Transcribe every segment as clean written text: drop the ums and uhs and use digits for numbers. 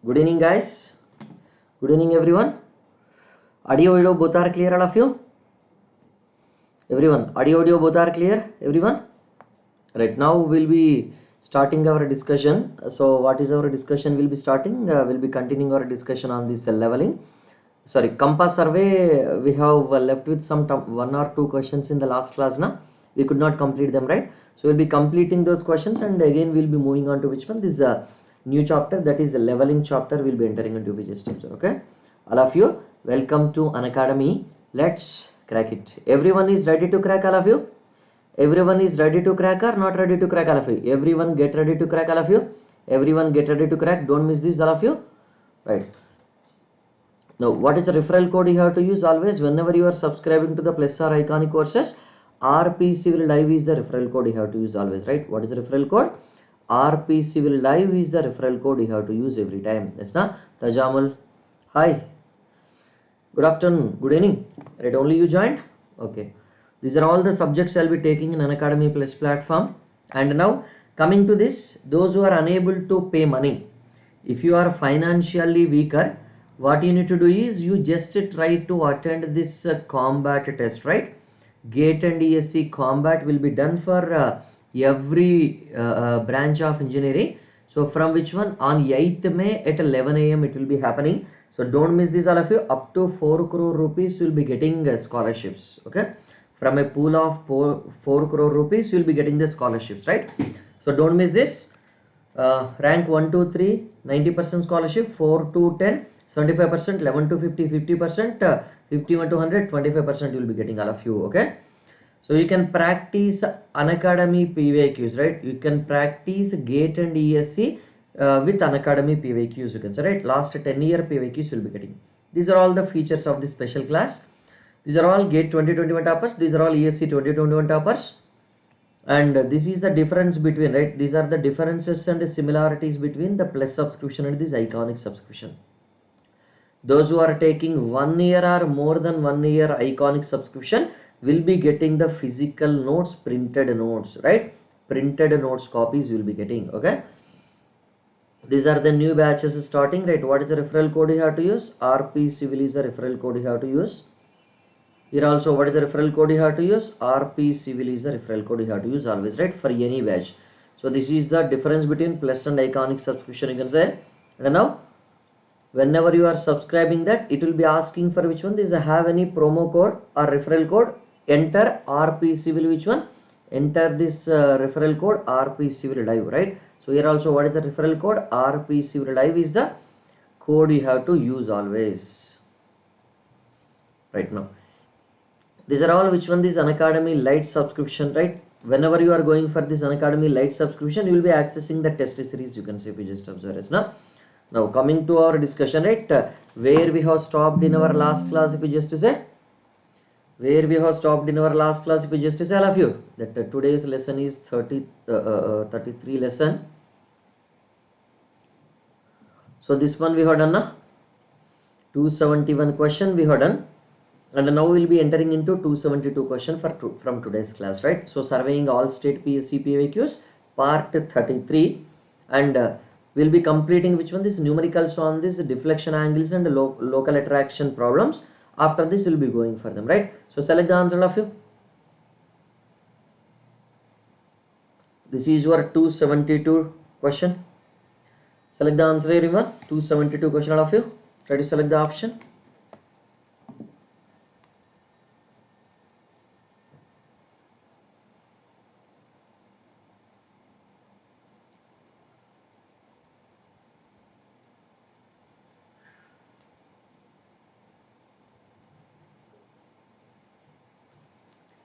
Good evening, guys. Good evening, everyone. Audio, video, both are clear, all of you? Everyone, audio, both are clear, everyone? Right now, we'll be starting our discussion. So, what is our discussion? We'll be starting. We'll be continuing our discussion on this leveling. Sorry, Compass survey. We have left with some one or two questions in the last class. Now, we could not complete them, right? So, we'll be completing those questions, and again, we'll be moving on to which one? This new chapter, that is the leveling chapter. We'll be entering into which steps. Okay, all of you, welcome to Unacademy. Let's crack it. Everyone is ready to crack, all of you? Everyone is ready to crack or not ready to crack, all of you? Everyone get ready to crack, all of you? Everyone get ready to crack. Don't miss this, all of you. Right. Now, what is the referral code you have to use always whenever you are subscribing to the Plus or Iconic courses? RP Civil Live is the referral code you have to use always, right? What is the referral code? RP Civil Live is the referral code you have to use every time. Yes, na? Tajamul. Hi. Good afternoon. Good evening. Right, only you joined? Okay. These are all the subjects I'll be taking in Unacademy Plus platform. And now, coming to this, those who are unable to pay money, if you are financially weaker, what you need to do is you just try to attend this combat test, right? GATE and ESE combat will be done for every branch of engineering. So from which one? On 8th May at 11 AM it will be happening. So don't miss this, all of you. Up to 4 crore rupees will be getting scholarships. Okay, from a pool of 4 crore rupees you'll be getting the scholarships, right? So don't miss this. Rank 1 to 3 90% scholarship, 4 to 10 75%, 11 to 50 50%, 51 to 100 25% you will be getting, all of you. Okay, so you can practice Unacademy PYQs, right? You can practice GATE and ESE with Unacademy PYQs, you can say, right? Last 10-year PYQs you will be getting. These are all the features of this special class. These are all GATE 2021 toppers. These are all ESE 2021 toppers. And this is the difference between, right? These are the differences and similarities between the Plus subscription and this Iconic subscription. Those who are taking 1 year or more than 1 year Iconic subscription will be getting the physical notes, printed notes, right? Printed notes copies you will be getting. Okay, these are the new batches starting, right? What is the referral code you have to use? RP Civil is the referral code you have to use. Here also, what is the referral code you have to use? RP Civil is the referral code you have to use always, right? For any batch. So this is the difference between Plus and Iconic subscription, you can say. And now, whenever you are subscribing that, it will be asking for which one? This have any promo code or referral code? Enter RP Civil, which one? Enter this referral code RP Civil Live, right? So here also, what is the referral code? RP Civil Live is the code you have to use always. Right now, these are all which one? This Unacademy Lite subscription, right? Whenever you are going for this Unacademy Lite subscription, you will be accessing the test series, you can say, if you just observe it. Now coming to our discussion, right? Where we have stopped in our last class, if you just say, where we have stopped in our last class, if you just say, all of you, that today's lesson is 33 lesson. So this one we have done, 271 question we have done. And now we will be entering into 272 question from today's class, right? So surveying All-State PSC PYQs part 33, and we'll be completing which one? This numericals on this deflection angles and local attraction problems. After this we'll be going for them, right? So select the answer, all of you. This is your 272 question. Select the answer, everyone. 272 question, all of you. Try to select the option.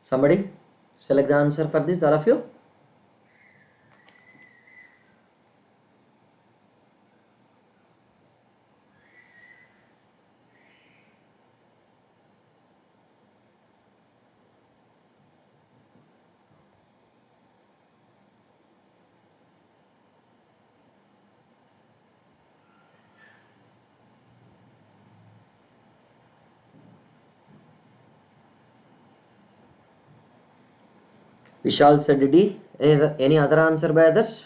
Somebody select the answer for this, all of you. Vishal said D. Any other answer by others?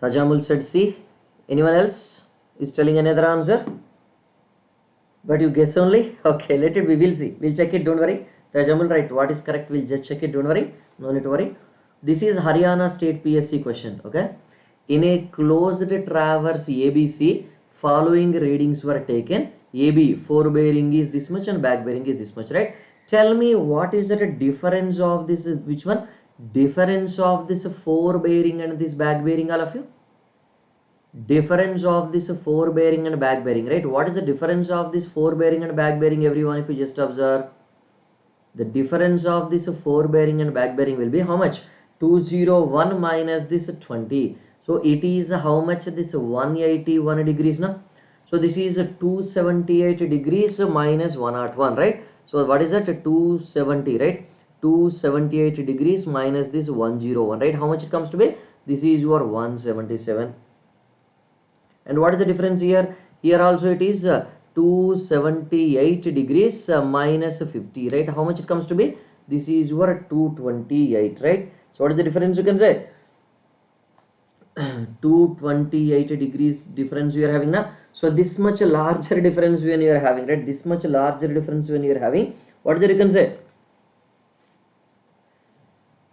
Tajamul said C. Anyone else is telling another answer? But you guess only? Okay, let it be. We'll see. We'll check it. Don't worry. Tajamul, right? What is correct? We'll just check it. Don't worry. No need to worry. This is Haryana State PSC question. Okay. In a closed traverse ABC, following readings were taken. AB, forebearing is this much and backbearing is this much, right? Tell me what is the difference of this? Which one? Difference of this forebearing and this backbearing, all of you? Difference of this forebearing and backbearing, right? What is the difference of this forebearing and backbearing, everyone? If you just observe, the difference of this forebearing and backbearing will be how much? 201 minus this 20. So it is how much? This 181 degrees now. So this is 278 degrees minus 101, right? So what is that? 270, right? 278 degrees minus this 101, right? How much it comes to be? This is your 177. And what is the difference here? Here also it is 278 degrees minus 50, right? How much it comes to be? This is your 228, right? So what is the difference, you can say? 228 degrees difference you are having now. So this much larger difference when you are having, right? This much larger difference when you are having. What is it you can say?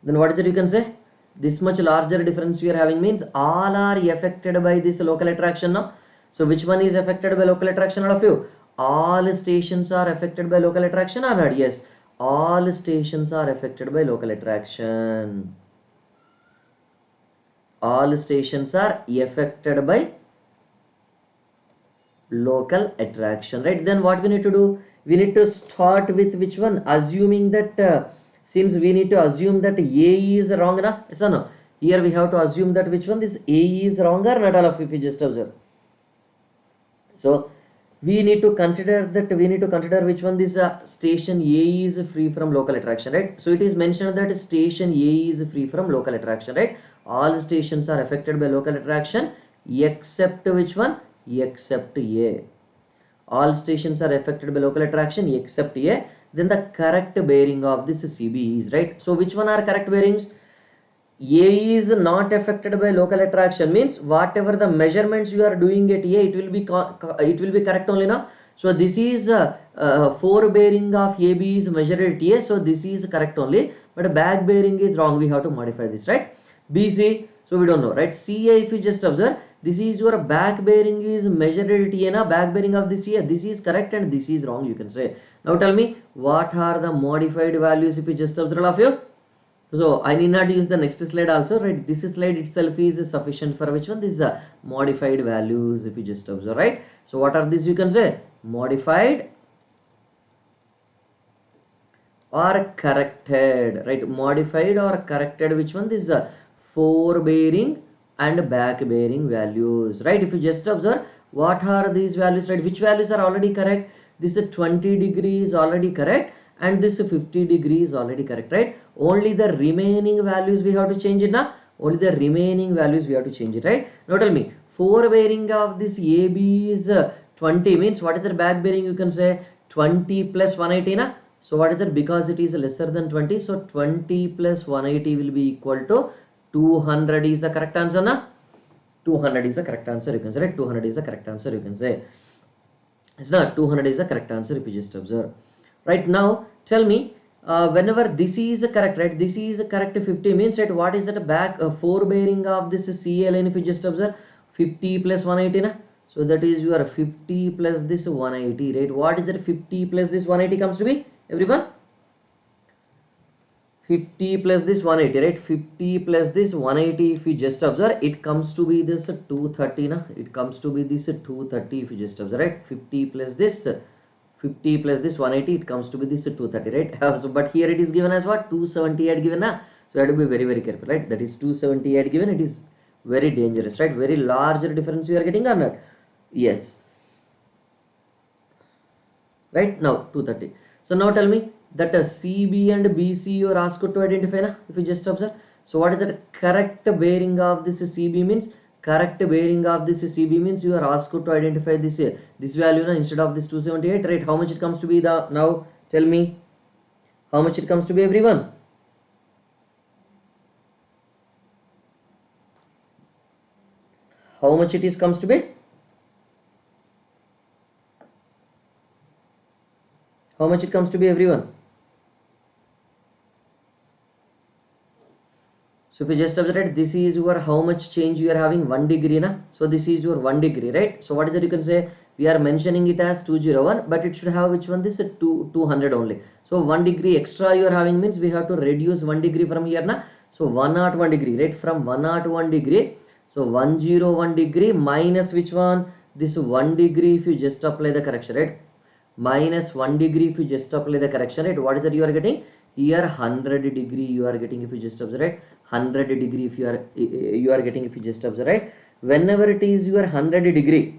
Then what is it you can say? This much larger difference you are having means all are affected by this local attraction now. So which one is affected by local attraction, all of you? All stations are affected by local attraction or not? Yes, all stations are affected by local attraction. All stations are affected by local attraction, right? Then what we need to do? We need to start with which one? Assuming that since we need to assume that A is wrong, na? Yes or no? Here we have to assume that which one? This A is wrong or not, all of you, if you just observe. So we need to consider which one? This station A is free from local attraction, right? So it is mentioned that station A is free from local attraction, right? All stations are affected by local attraction except which one? Except A. All stations are affected by local attraction except A. Then the correct bearing of this CB is, right? So which one are correct bearings? A is not affected by local attraction means whatever the measurements you are doing at A, it will be correct only now. So this is forebearing of AB is measured at A, so this is correct only, but back bearing is wrong. We have to modify this, right? BC, so we don't know, right? CA, if you just observe, this is your back bearing is measured at A, na back bearing of this A, this is correct and this is wrong, you can say. Now tell me what are the modified values if you just observe, all of you? So I need not use the next slide also, right? This slide itself is sufficient for which one? This is modified values if you just observe, right? So what are these, you can say? Modified or corrected, right? Modified or corrected, which one? This is forebearing and back bearing values, right? If you just observe, what are these values, right? Which values are already correct? This is 20 degrees already correct, and this 50 degrees already correct, right? Only the remaining values we have to change it now. Only the remaining values we have to change it, right? Now tell me, forebearing of this AB is 20 means what is the back bearing, you can say 20 plus 180 na. So what is it? Because it is lesser than 20, so 20 plus 180 will be equal to 200 is the correct answer na. 200 is the correct answer, you can say, right? 200 is the correct answer, you can say. It's not 200 is the correct answer if you just observe. Right now, tell me, whenever this is correct, right? This is correct 50 means, right? What is that back forebearing of this CA line if you just observe? 50 plus 180 na? So that is your 50 plus this 180, right? What is that 50 plus this 180 comes to be, everyone? 50 plus this 180, right? 50 plus this 180 if you just observe, it comes to be this 230 na? It comes to be this 230 if you just observe, right? 50 plus this 180, it comes to be this 230, right? So but here it is given as what? 278 given na. So you have to be very careful, right? That is 278 given, it is very dangerous, right? Very large difference you are getting or not? Yes, right? Now 230. So now tell me that CB and BC you are asked to identify na, if you just observe. So what is that correct bearing of this CB means? Correct bearing of this CB means you are asked to identify this value na, instead of this 278, right? How much it comes to be the, now tell me how much it comes to be, everyone? How much it is comes to be? How much it comes to be, everyone? So if you just observe it, this is your how much change you are having, 1 degree na. So this is your 1 degree, right? So what is it? You can say we are mentioning it as 201, but it should have which one? This 200 only. So 1 degree extra you are having means we have to reduce 1 degree from here na. So 101 degree, right? From 101 degree. So 101 degree minus which one? This 1 degree if you just apply the correction, right? Minus 1 degree if you just apply the correction, right? What is that you are getting? Here 100 degree you are getting if you just observe, right? 100 degree if you are getting if you just observe, right? Whenever it is your 100 degree,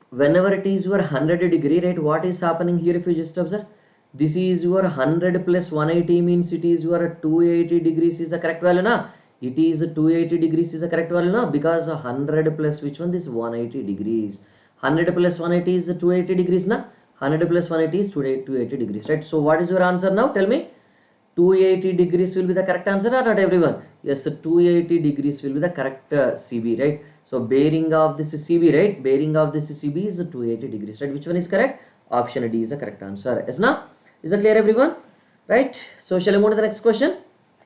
whenever it is your 100 degree, right? What is happening here if you just observe? This is your 100 plus 180 means it is your 280 degrees is the correct value na. It is 280 degrees is the correct value na, because 100 plus which one? This 180 degrees. 100 plus 180 is 280 degrees na. 100 plus 180 is 280 degrees, right? So what is your answer now? Tell me. 280 degrees will be the correct answer or not, everyone? Yes, 280 degrees will be the correct CB, right? So bearing of this CB, right? Bearing of this CB is 280 degrees, right? Which one is correct? Option D is the correct answer. Yes, now? Is that clear, everyone? Right? So shall I move to the next question?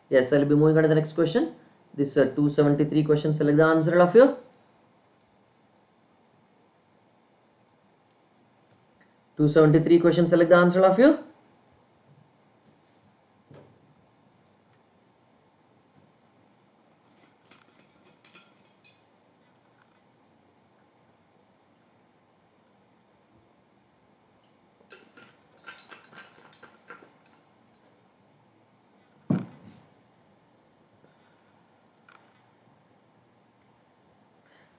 Yes, I'll be moving on to the next question. This 273 question. Select the answer, all of you. 273 questions. Select the answer, all of you.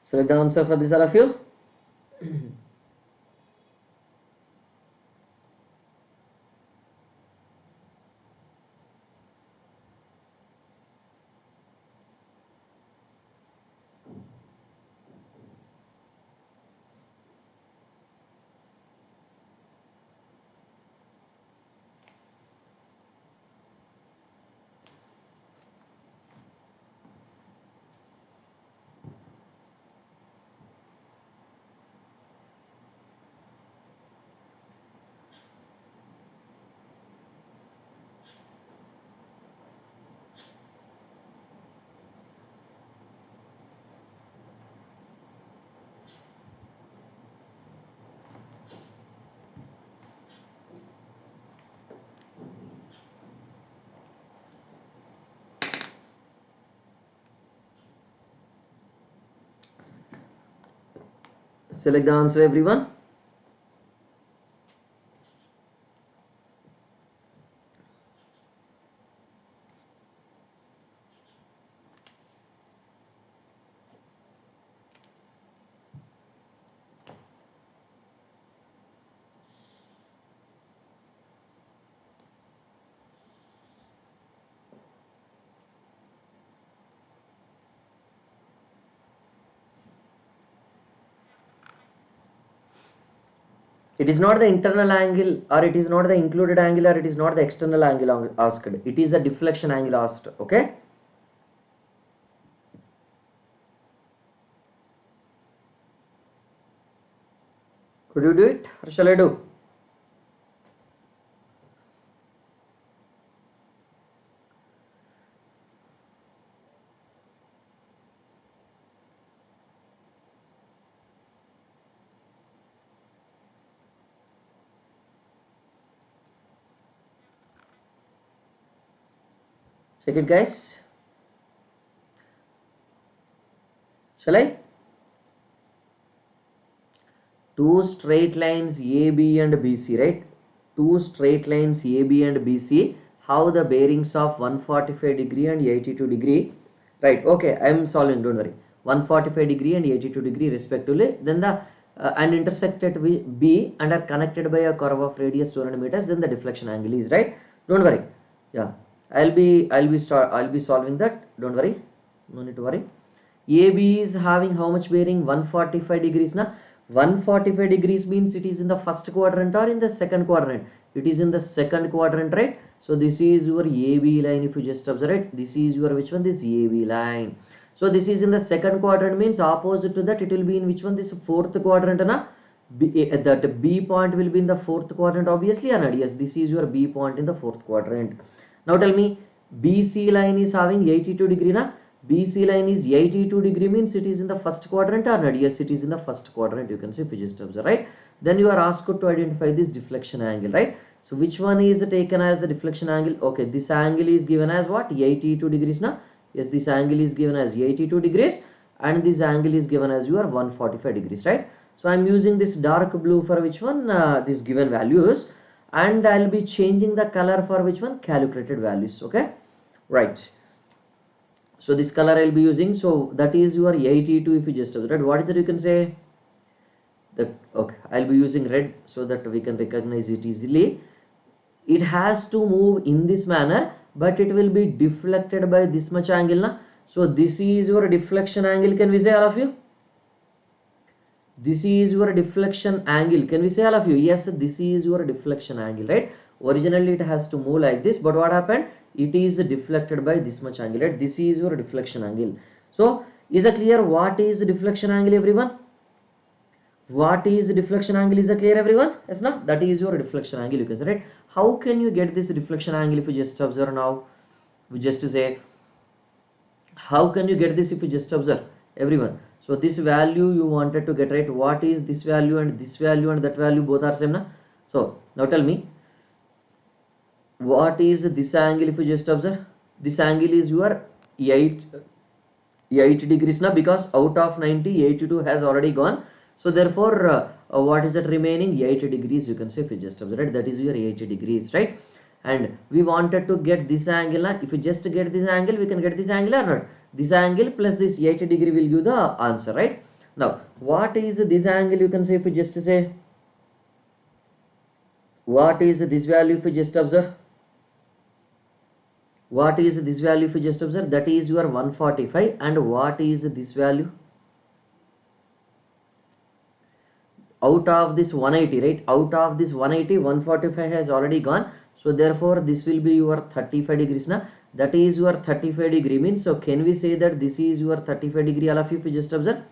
Select the answer for this, all of you. Select the answer, everyone. It is not the internal angle, or it is not the included angle, or it is not the external angle asked. It is a deflection angle asked. Okay. Could you do it, or shall I do? Check it, guys. Shall I? Two straight lines AB and BC, right? Two straight lines AB and BC have the bearings of 145 degree and 82 degree, right? Okay, I am solving, don't worry. 145 degree and 82 degree respectively. Then the and intersected with B and are connected by a curve of radius 200 meters. Then the deflection angle is, right? Don't worry. Yeah, I'll be solving that. Don't worry. No need to worry. AB is having how much bearing? 145 degrees na. 145 degrees means it is in the first quadrant or in the second quadrant. It is in the second quadrant, right? So this is your AB line. If you just observe it, this is your which one? This AB line. So this is in the second quadrant, means opposite to that it will be in which one? This fourth quadrant, na? That B point will be in the fourth quadrant obviously, or not? Yes, this is your B point in the fourth quadrant. Now tell me, BC line is having 82 degree, na? BC line is 82 degree, means it is in the first quadrant or not? Yes, it is in the first quadrant, you can say, if you just observe, right? Then you are asked to identify this deflection angle, right? So which one is taken as the deflection angle? Okay, this angle is given as what? 82 degrees, na? Yes, this angle is given as 82 degrees and this angle is given as your 145 degrees, right? So I am using this dark blue for which one? These given values, and I will be changing the color for which one? Calculated values, okay? Right. So this color I will be using, so that is your 82 if you just observe, right? What is it you can say? Okay, I'll be using red so that we can recognize it easily. It has to move in this manner, but it will be deflected by this much angle, na? So this is your deflection angle, can we say, all of you? This is your deflection angle, can we say, all of you? Yes, this is your deflection angle, right? Originally it has to move like this, but what happened? It is deflected by this much angle, right? This is your deflection angle. So is it clear what is deflection angle, everyone? What is deflection angle? Is it clear, everyone? Yes, no? That is your deflection angle, you can say, right? How can you get this deflection angle if you just observe now? We just say, how can you get this if you just observe, everyone? So this value you wanted to get, right? What is this value and this value and that value, both are same, na? So now tell me, what is this angle if you just observe? This angle is your 8 degrees, na? Because out of 90, 82 has already gone. So therefore, what is it remaining? 80 degrees, you can say, if you just observe, right? That is your 80 degrees, right? And we wanted to get this angle. If you just get this angle, we can get this angle or not? This angle plus this 80 degree will give the answer, right? Now, what is this angle? You can say, if you just say, what is this value if you just observe? What is this value if you just observe? That is your 145. And what is this value? Out of this 180, right? Out of this 180, 145 has already gone. So therefore this will be your 35 degrees, na? That is your 35 degree, means, so can we say that this is your 35 degree, all of you, if you just observe?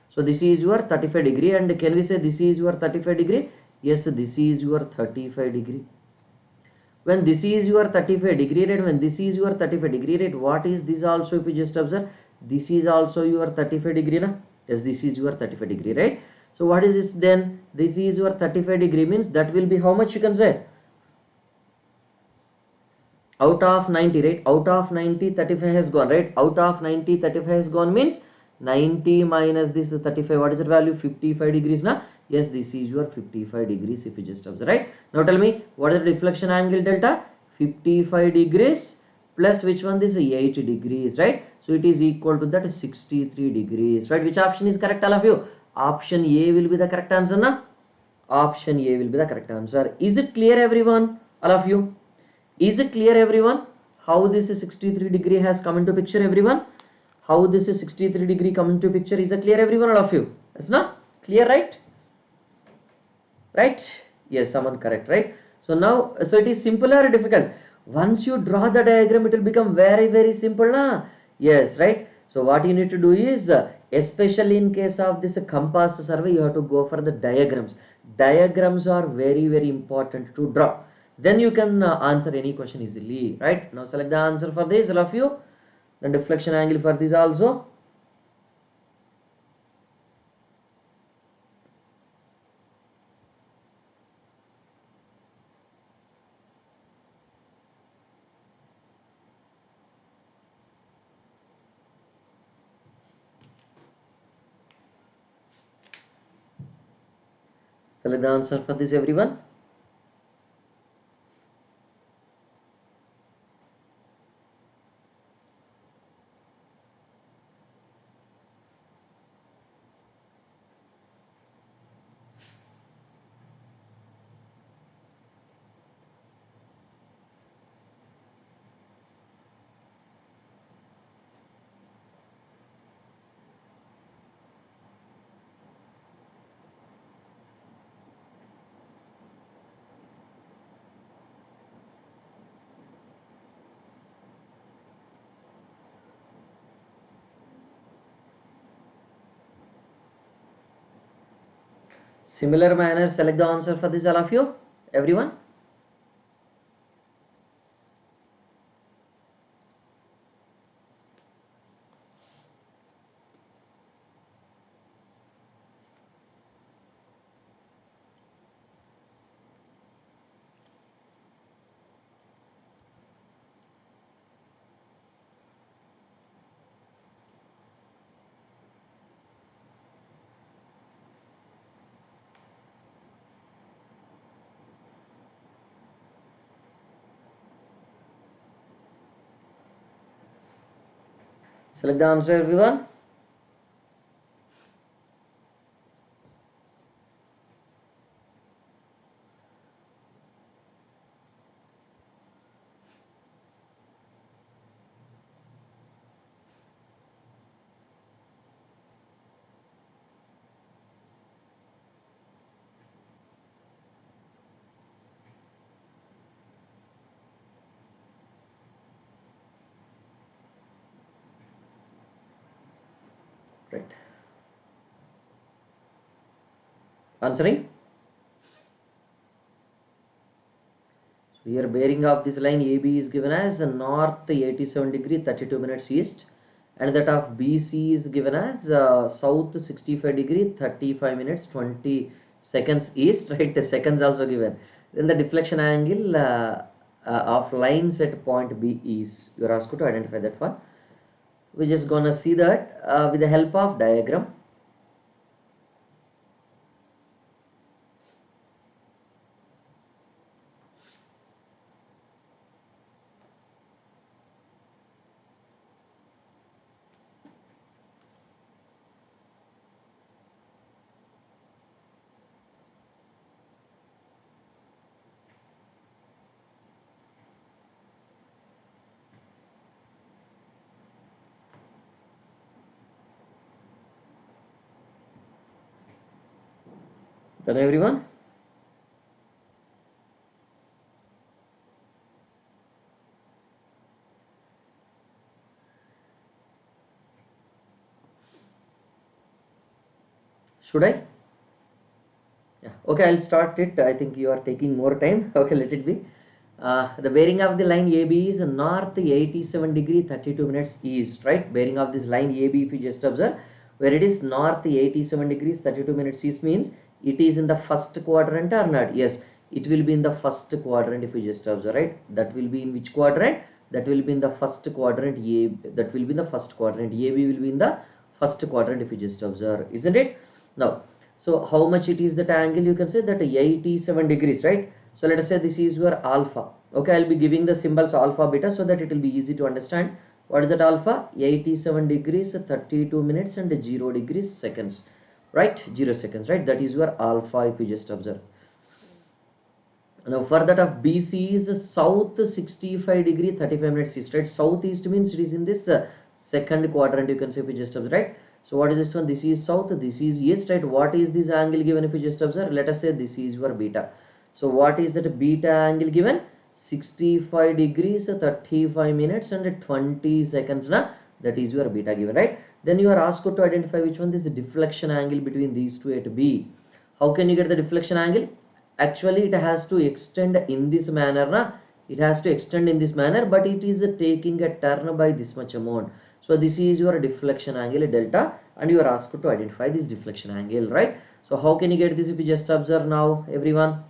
So this is your 35 degree, and can we say this is your 35 degree? Yes, this is your 35 degree. When this is your 35 degree, right? When this is your 35 degree, right? What is this also if you just observe? This is also your 35 degree, na? Yes, this is your 35 degree, right? So what is this then? This is your 35 degree, means that will be how much, you can say? Out of 90, right? Out of 90, 35 has gone, right? Out of 90, 35 has gone, means 90 minus this 35, what is the value? 55 degrees, na? Yes, this is your 55 degrees if you just observe, right? Now tell me, what is the deflection angle delta? 55 degrees plus which one? This is 80 degrees, right? So it is equal to that 63 degrees, right? Which option is correct, all of you? Option A will be the correct answer, na? Option A will be the correct answer. Is it clear, everyone? All of you? Is it clear, everyone? How this 63 degree has come into picture, everyone? How this 63 degree come into picture? Is it clear, everyone? All of you? It's not clear, right? Right? Yes, someone correct, right? So now, so it is simple or difficult? Once you draw the diagram, it will become very, very simple, na? Yes, right? So what you need to do is, especially in case of this compass survey, you have to go for the diagrams. Diagrams are very, very important to draw. Then you can answer any question easily, right? Now select the answer for this, all of you. The deflection angle for this also. Select the answer for this, everyone. Similar manner, select the answer for this, all of you, everyone. Select the answer, everyone. Right. Answering. So here bearing of this line AB is given as north 87 degree 32 minutes east, and that of BC is given as south 65 degree 35 minutes 20 seconds east, right? The seconds also given. Then the deflection angle of lines at point B is, you are asked to identify that one. We're just gonna see that with the help of diagram. Done, everyone? Should I? Yeah. Okay, I'll start it. I think you are taking more time. Okay, let it be. The bearing of the line AB is north 87 degree 32 minutes east, right? Bearing of this line AB, if you just observe, where it is north 87 degrees 32 minutes east means it is in the first quadrant or not? Yes, it will be in the first quadrant if you just observe, right? That will be in which quadrant? That will be in the first quadrant. That will be in the first quadrant. AB will be in the first quadrant if you just observe, isn't it? Now, so how much it is that angle? You can say that 87 degrees, right? So let us say this is your alpha. Okay, I'll be giving the symbols alpha, beta, so that it will be easy to understand. What is that alpha? 87 degrees 32 minutes and 0 degrees seconds, right? 0 seconds, right? That is your alpha if you just observe. Now for that of BC is south 65 degree 35 minutes east, right? Southeast means it is in this second quadrant, you can say if you just observe, right? So what is this one? This is south, this is east, right? What is this angle given if you just observe? Let us say this is your beta. So what is that beta angle given? 65 degrees 35 minutes and 20 seconds, na? That is your beta given, right? Then you are asked to identify which one is the deflection angle between these two at B. How can you get the deflection angle? Actually it has to extend in this manner, na? It has to extend in this manner, but it is taking a turn by this much amount. So this is your deflection angle delta, and you are asked to identify this deflection angle, right? So how can you get this if you just observe now, everyone?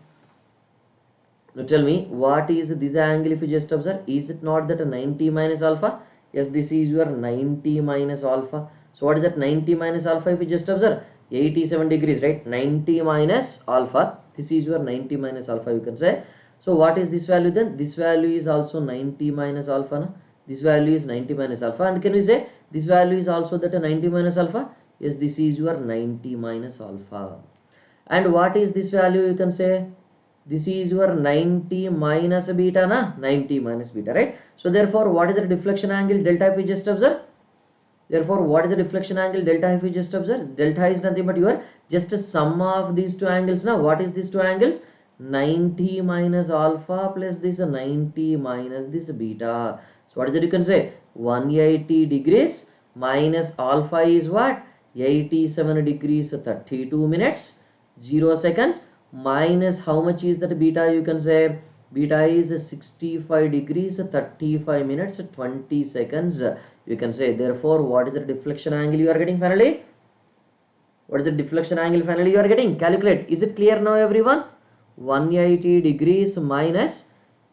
Now tell me, what is this angle if you just observe? Is it not that 90 minus alpha? Yes, this is your 90 minus alpha. So what is that 90 minus alpha if you just observe? 87 degrees, right? 90 minus alpha. This is your 90 minus alpha, you can say. So what is this value then? This value is also 90 minus alpha. Na? This value is 90 minus alpha. And can we say this value is also that 90 minus alpha? Yes, this is your 90 minus alpha. And what is this value? You can say this is your 90 minus beta, na? 90 minus beta, right? So therefore, what is the deflection angle delta if you just observe? Therefore, what is the deflection angle delta if you just observe? Delta is nothing but your just a sum of these two angles. Now, what is these two angles? 90 minus alpha plus this 90 minus this beta. So what is it you can say? 180 degrees minus alpha is what? 87 degrees 32 minutes 0 seconds minus how much is that beta? You can say beta is 65 degrees 35 minutes 20 seconds. You can say, therefore, what is the deflection angle you are getting finally? What is the deflection angle finally you are getting? Calculate. Is it clear now, everyone? 180 degrees minus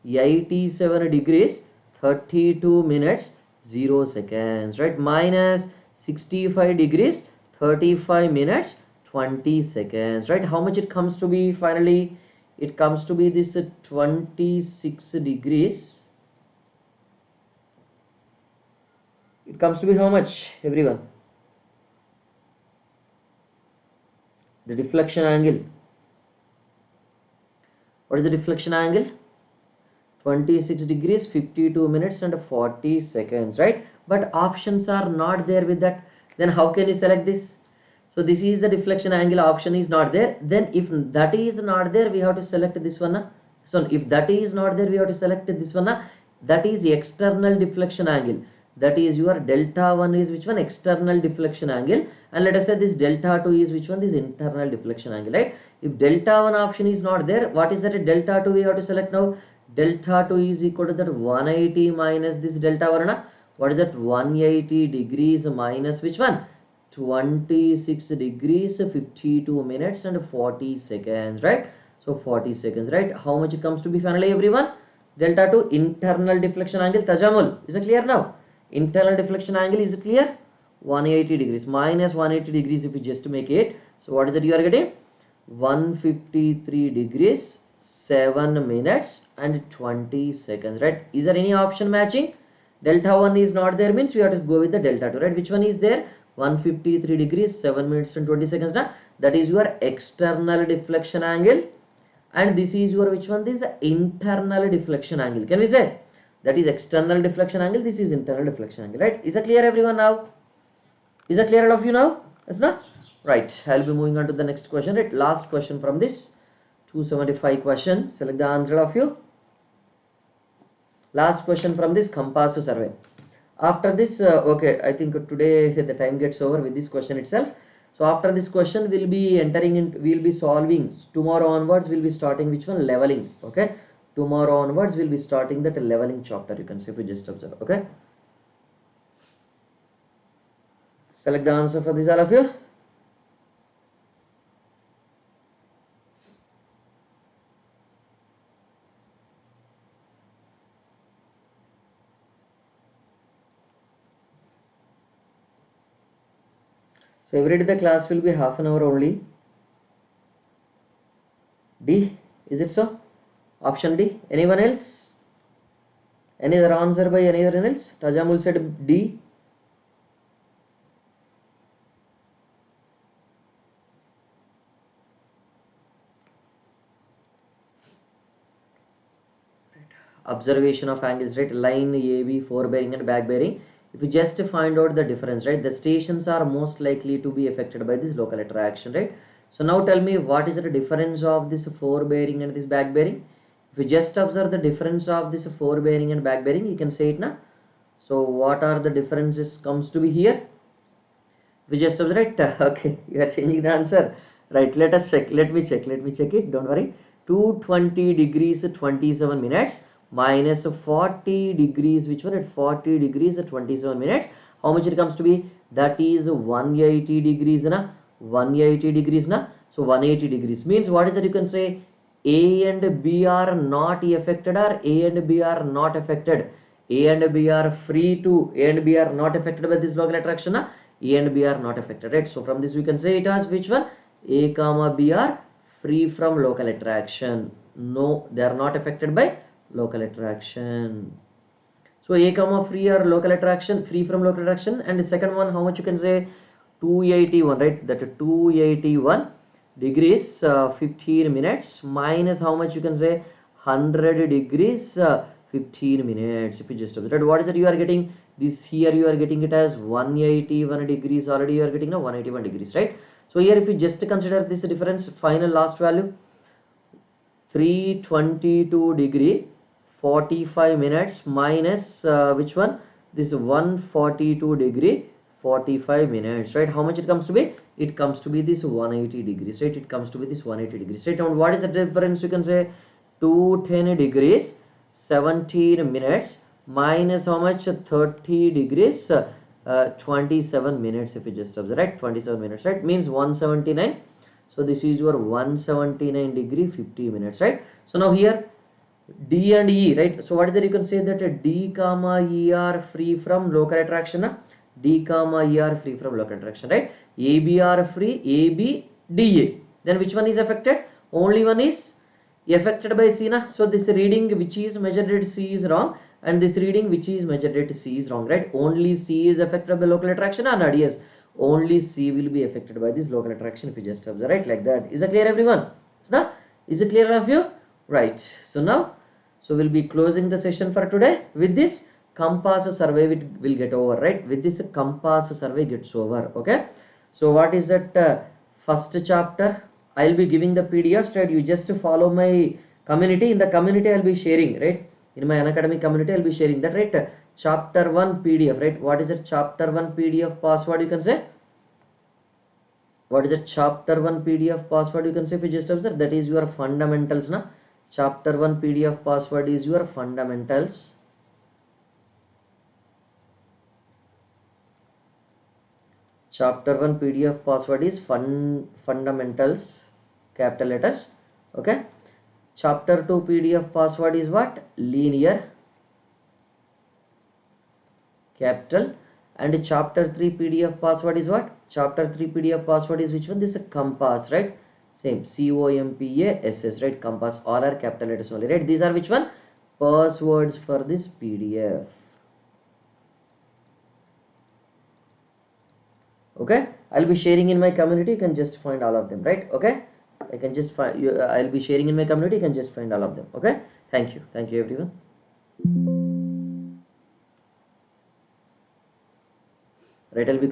87 degrees 32 minutes 0 seconds, right? Minus 65 degrees 35 minutes 20 seconds, right? How much it comes to be finally? It comes to be this 26 degrees. It comes to be how much, everyone? The deflection angle. What is the deflection angle? 26 degrees 52 minutes and 40 seconds, right? But options are not there with that. Then how can you select this? So this is the deflection angle, option is not there. Then if that is not there, we have to select this one. So if that is not there, we have to select this one. That is external deflection angle. That is your delta 1 is which one? External deflection angle. And let us say this delta 2 is which one? This internal deflection angle, right? If delta 1 option is not there, what is that? Delta 2 we have to select now. Delta 2 is equal to that 180 minus this delta 1. What is that? 180 degrees minus which one? 26 degrees 52 minutes and 40 seconds, right? So 40 seconds, right? How much it comes to be finally, everyone? Delta 2 internal deflection angle. Tajamul, is it clear now? Internal deflection angle, is it clear? 180 degrees minus 180 degrees if you just make it. So what is it you are getting? 153 degrees 7 minutes and 20 seconds, right? Is there any option matching? Delta 1 is not there, means we have to go with the delta 2, right? Which one is there? 153 degrees 7 minutes and 20 seconds. That is your external deflection angle, and this is your which one? This is internal deflection angle. Can we say that is external deflection angle, this is internal deflection angle, right? Is that clear, everyone? Now is that clear all of you now? Yes, no? Right, I'll be moving on to the next question, right? Last question from this 275 question. Select the answer of you. Last question from this Compass survey. After this, okay, I think today the time gets over with this question itself. So after this question, we'll be entering in, we'll be solving. Tomorrow onwards, we'll be starting which one? Leveling. Okay. Tomorrow onwards, we'll be starting that leveling chapter. You can see if you just observe. Okay. Select the answer for this, all of you. So every day the class will be half an hour only. D, is it so? Option D. Anyone else? Any other answer by anyone else? Tajamul said D. Observation of angles, right? Line AB, forebearing and back bearing. If you just find out the difference, right? The stations are most likely to be affected by this local attraction, right? So now tell me, what is the difference of this forebearing and this back bearing? If you just observe the difference of this forebearing and back bearing, you can say it now. So what are the differences comes to be here? If you just observe it, okay, you are changing the answer, right? Let us check. Let me check it. Don't worry. 220 degrees 27 minutes minus 40 degrees, which one? At 40 degrees 27 minutes. How much it comes to be? That is 180 degrees na. 180 degrees na. So 180 degrees means what is that? You can say A and B are not affected, or A and B are not affected. A and B are free to, A and B are not affected by this local attraction na. A and B are not affected, right? So from this we can say it as which one? A comma B are free from local attraction. No, they are not affected by local attraction. So A comma free or local attraction, free from local attraction. And the second one, how much you can say? 281, right? That 281 degrees 15 minutes minus how much you can say? 100 degrees 15 minutes. If you just observe, what is it you are getting? This here you are getting it as 181 degrees. Already you are getting now 181 degrees, right? So here if you just consider this difference, final last value 322 degree 45 minutes minus which one? This 142 degree 45 minutes, right? How much it comes to be? it comes to be this 180 degrees, right? It comes to be this 180 degrees, right? And what is the difference? You can say 210 degrees 17 minutes minus how much? 30 degrees 27 minutes. If you just observe, right, 27 minutes, right, means 179. So this is your 179 degree 50 minutes, right? So now here D and E, right? So what is that? You can say that D comma E are free from local attraction. D comma E are free from local attraction, right? AB are free, AB, DA. Then which one is affected? Only one is affected by C, na? So this reading which is measured at C is wrong, and this reading which is measured at C is wrong, right? Only C is affected by local attraction, and not yes, only C will be affected by this local attraction if you just observe, right, like that. Is it clear, everyone? Is it clear of you? Right. So now, so we'll be closing the session for today. With this Compass survey will get over, right? With this Compass survey gets over. Okay. So what is that first chapter? I'll be giving the PDFs, right? You just follow my community. In the community, I'll be sharing, right? In my Unacademy community, I'll be sharing that, right? Chapter 1 PDF, right? What is it? Chapter 1 PDF password, you can say. What is it? Chapter 1 PDF password, you can say, if you just observe, that is your fundamentals, na? Chapter 1 PDF password is your fundamentals. Chapter 1 PDF password is fundamentals, capital letters. Okay. Chapter 2 PDF password is what? Linear, capital. And chapter 3 PDF password is what? Chapter 3 PDF password is which one? This is Compass, right? Same, COMPASS, right? Compass, all are capital letters only, right? These are which one? Passwords for this PDF. Okay, I'll be sharing in my community. You can just find all of them, right? Okay, I can just find you. I'll be sharing in my community. You can just find all of them. Okay, thank you everyone. Right, I'll be